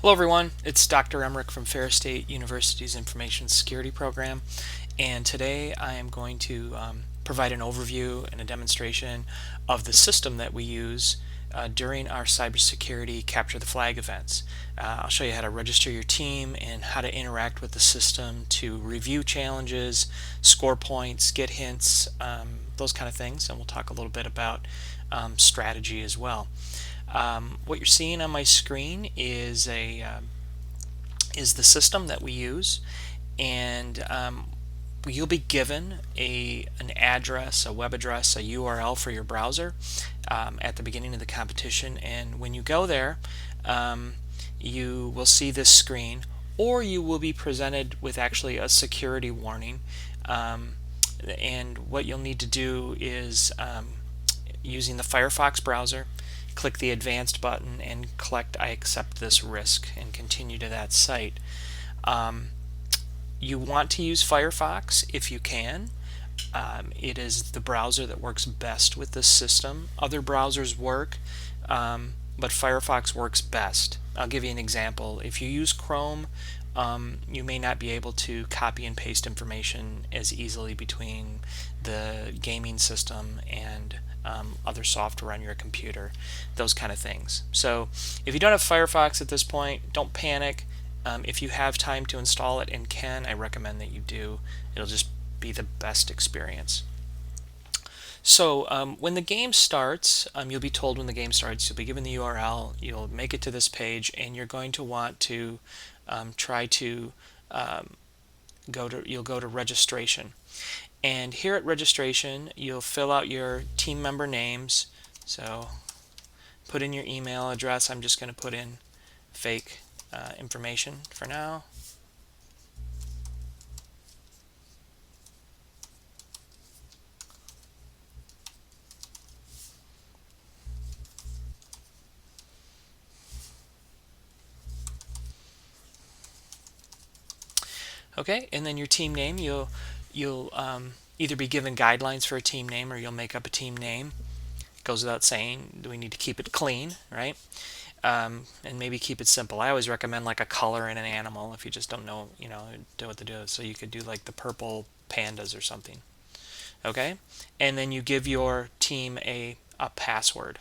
Hello everyone, it's Dr. Emmerich from Ferris State University's Information Security Program, and today I am going to provide an overview and a demonstration of the system that we use during our cybersecurity capture the flag events. I'll show you how to register your team and how to interact with the system to review challenges, score points, get hints, those kind of things, and we'll talk a little bit about strategy as well. What you're seeing on my screen is the system that we use, and you'll be given an address, a web address, a URL for your browser at the beginning of the competition. And when you go there, you will see this screen, or you will be presented with actually a security warning. And what you'll need to do is using the Firefox browser, click the advanced button and select I accept this risk and continue to that site. You want to use Firefox if you can. It is the browser that works best with this system. Other browsers work, but Firefox works best. I'll give you an example. If you use Chrome, you may not be able to copy and paste information as easily between the gaming system and other software on your computer, those kind of things. So if you don't have Firefox at this point, don't panic. If you have time to install it and can, I recommend that you do. It'll just be the best experience. So when the game starts, you'll be told when the game starts, you'll be given the URL, you'll make it to this page, and you're going to want to try to you'll go to registration. And here at registration, you'll fill out your team member names. So put in your email address. I'm just going to put in fake information for now. Okay, and then your team name, you'll either be given guidelines for a team name or you'll make up a team name. It goes without saying, we need to keep it clean, right? And maybe keep it simple. I always recommend like a color and an animal if you just don't know, what to do. So you could do like the purple pandas or something. Okay, and then you give your team a password.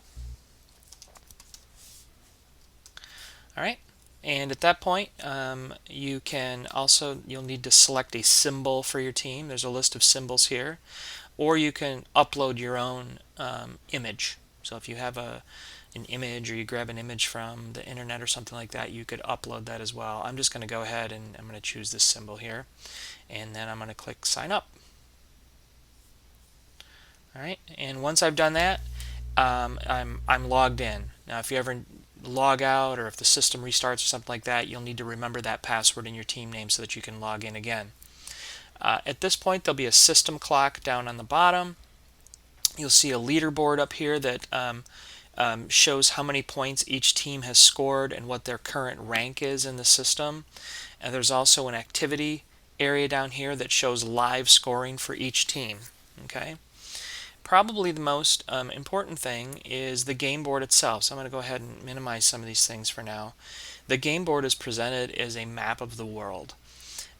All right. And at that point, you'll need to select a symbol for your team. There's a list of symbols here, or you can upload your own image. So if you have an image, or you grab an image from the internet or something like that, you could upload that as well. I'm just going to go ahead and I'm going to choose this symbol here, and then I'm going to click sign up. All right, and once I've done that, I'm logged in. Now, if you ever log out or if the system restarts or something like that, you'll need to remember that password in your team name so that you can log in again. At this point, there'll be a system clock down on the bottom. You'll see a leaderboard up here that shows how many points each team has scored and what their current rank is in the system. And there's also an activity area down here that shows live scoring for each team. Okay. Probably the most important thing is the game board itself. So I'm going to go ahead and minimize some of these things for now. The game board is presented as a map of the world.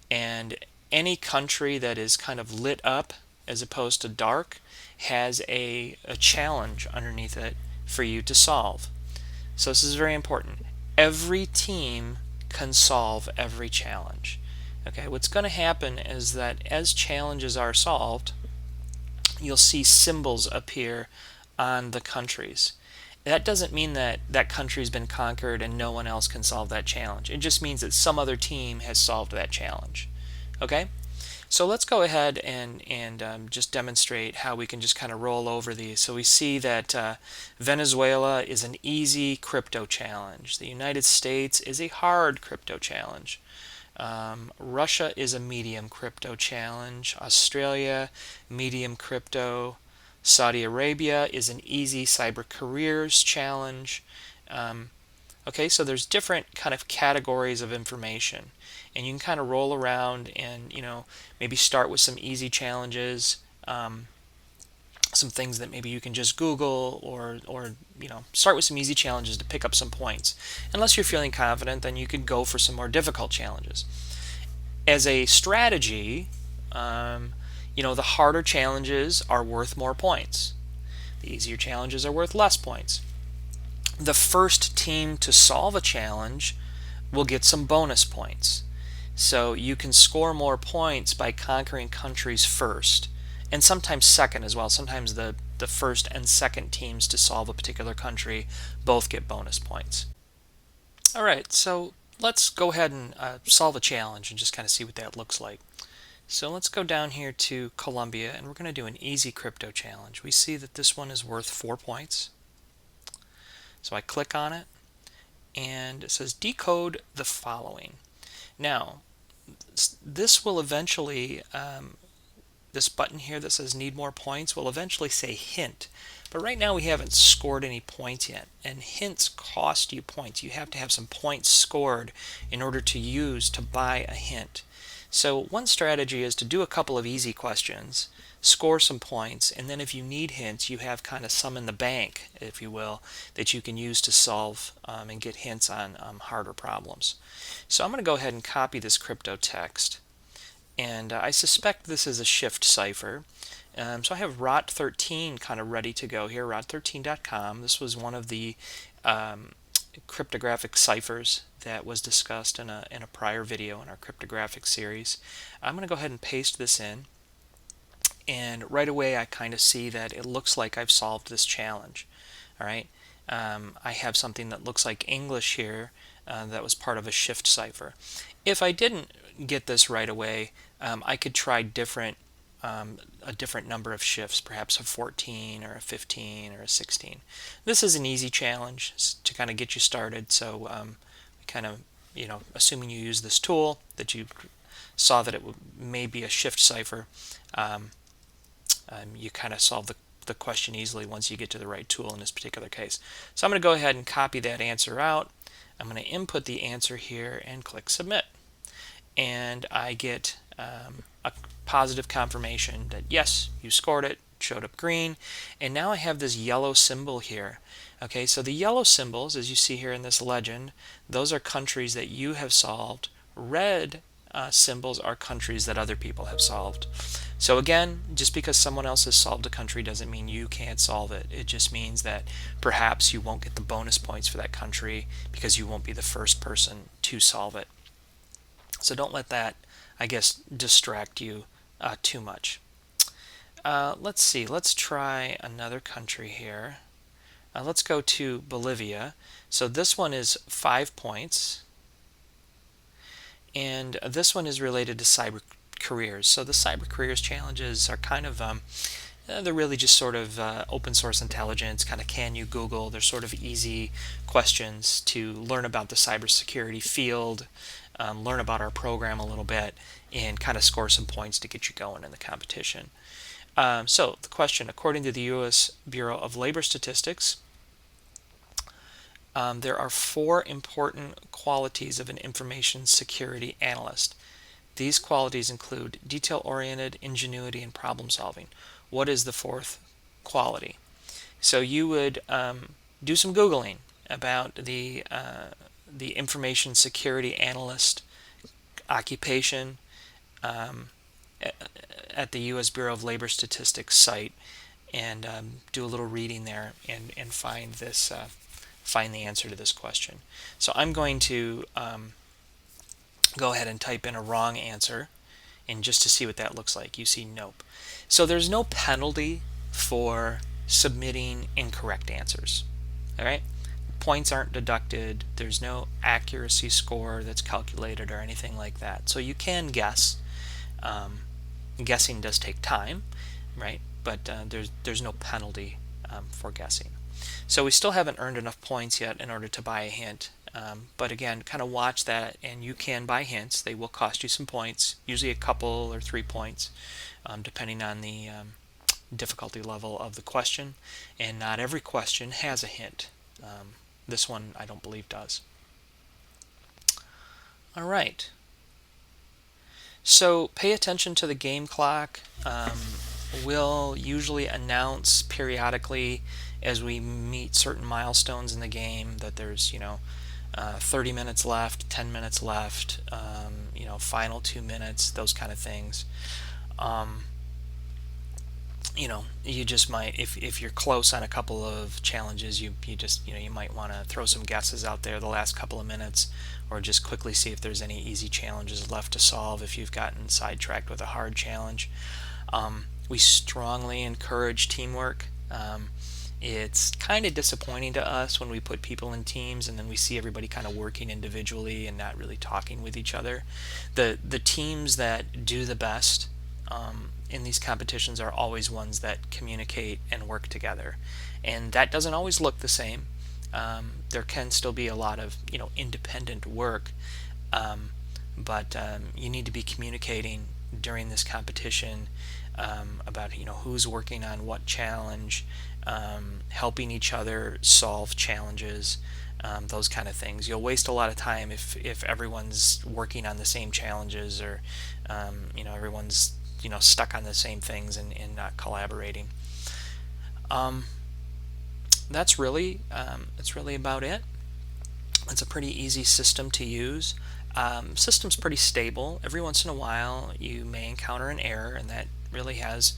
And any country that is kind of lit up as opposed to dark has a challenge underneath it for you to solve. So this is very important. Every team can solve every challenge. Okay, what's going to happen is that as challenges are solved, you'll see symbols appear on the countries. That doesn't mean that that country's been conquered and no one else can solve that challenge. It just means that some other team has solved that challenge. Okay? So let's go ahead and just demonstrate how we can just kind of roll over these. So we see that Venezuela is an easy crypto challenge. The United States is a hard crypto challenge. Russia is a medium crypto challenge. Australia, medium crypto. Saudi Arabia is an easy cyber careers challenge. Okay, so there's different kind of categories of information, and you can kind of roll around and maybe start with some easy challenges. some things that maybe you can just Google or start with some easy challenges to pick up some points. Unless you're feeling confident, then you could go for some more difficult challenges. As a strategy, the harder challenges are worth more points. The easier challenges are worth less points. The first team to solve a challenge will get some bonus points. So you can score more points by conquering countries first, and sometimes second as well. Sometimes the first and second teams to solve a particular country both get bonus points. All right, so let's go ahead and solve a challenge and just kind of see what that looks like. So let's go down here to Colombia, and we're going to do an easy crypto challenge. We see that this one is worth 4 points. So I click on it, and it says decode the following. Now, this will eventually, this button here that says need more points will eventually say hint. But right now we haven't scored any points yet, and hints cost you points. You have to have some points scored in order to use to buy a hint. So one strategy is to do a couple of easy questions, score some points, and then if you need hints, you have kind of some in the bank, if you will, that you can use to solve and get hints on harder problems. So I'm going to go ahead and copy this crypto text, and I suspect this is a shift cipher. So I have ROT13 kind of ready to go here, rot13.com. This was one of the cryptographic ciphers that was discussed in a prior video in our cryptographic series. I'm going to go ahead and paste this in, and right away I kind of see that it looks like I've solved this challenge. All right, I have something that looks like English here that was part of a shift cipher. If I didn't get this right away, I could try a different number of shifts, perhaps a 14 or a 15 or a 16. This is an easy challenge to kind of get you started, so kind of, assuming you use this tool, that you saw that it may be a shift cipher, you kind of solve the question easily once you get to the right tool in this particular case. So I'm going to go ahead and copy that answer out. I'm going to input the answer here and click submit. And I get a positive confirmation that yes, you scored it, showed up green, and now I have this yellow symbol here. Okay, so the yellow symbols, as you see here in this legend, those are countries that you have solved. Red symbols are countries that other people have solved. So again, just because someone else has solved a country doesn't mean you can't solve it. It just means that perhaps you won't get the bonus points for that country because you won't be the first person to solve it. So don't let that, I guess, distract you too much. Let's see, let's try another country here. Let's go to Bolivia. So this one is 5 points. And this one is related to cyber careers. So the cyber careers challenges are kind of, they're really just sort of open source intelligence, kind of can you Google. They're sort of easy questions to learn about the cybersecurity field, learn about our program a little bit, and kind of score some points to get you going in the competition. So the question, according to the U.S. Bureau of Labor Statistics, there are 4 important qualities of an information security analyst. These qualities include detail-oriented, ingenuity, and problem-solving. What is the 4th quality? So you would do some Googling about the information security analyst occupation at the U.S. Bureau of Labor Statistics site, and do a little reading there and find this. Find the answer to this question. So I'm going to go ahead and type in a wrong answer, and just to see what that looks like, you see nope. So there's no penalty for submitting incorrect answers. All right, points aren't deducted. There's no accuracy score that's calculated or anything like that. So you can guess. Guessing does take time, right? But there's no penalty for guessing. So we still haven't earned enough points yet in order to buy a hint. But again, kind of watch that, and you can buy hints. They will cost you some points, usually a couple or 3 points, depending on the difficulty level of the question. And not every question has a hint. This one I don't believe does. All right. So pay attention to the game clock. We'll usually announce periodically as we meet certain milestones in the game that there's 30 minutes left, 10 minutes left, final 2 minutes, those kind of things. Um, you just might, if you're close on a couple of challenges, you just you might want to throw some guesses out there the last couple of minutes, or just quickly see if there's any easy challenges left to solve if you've gotten sidetracked with a hard challenge. We strongly encourage teamwork. It's kind of disappointing to us when we put people in teams and then we see everybody kind of working individually and not really talking with each other. The teams that do the best in these competitions are always ones that communicate and work together, and that doesn't always look the same. There can still be a lot of independent work, um, but you need to be communicating during this competition about who's working on what challenge, helping each other solve challenges, those kind of things. You'll waste a lot of time if everyone's working on the same challenges, or everyone's stuck on the same things and not collaborating. Um, that's really about it. It's a pretty easy system to use. System's pretty stable. Every once in a while, you may encounter an error, and that really has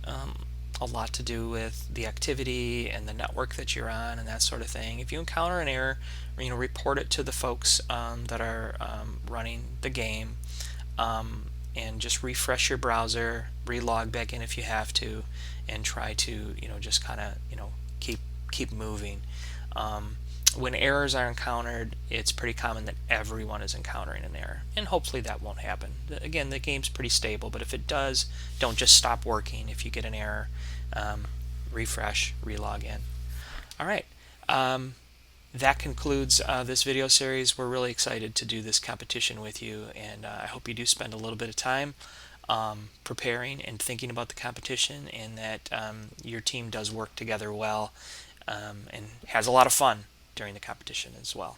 um, a lot to do with the activity and the network that you're on and that sort of thing. If you encounter an error, report it to the folks that are running the game, and just refresh your browser, relog back in if you have to, and try to just kind of keep moving. When errors are encountered, it's pretty common that everyone is encountering an error, and hopefully that won't happen. Again, the game's pretty stable, but if it does, don't just stop working if you get an error. Refresh, relog in. All right. That concludes this video series. We're really excited to do this competition with you, and I hope you do spend a little bit of time preparing and thinking about the competition, and that your team does work together well, and has a lot of fun during the competition as well.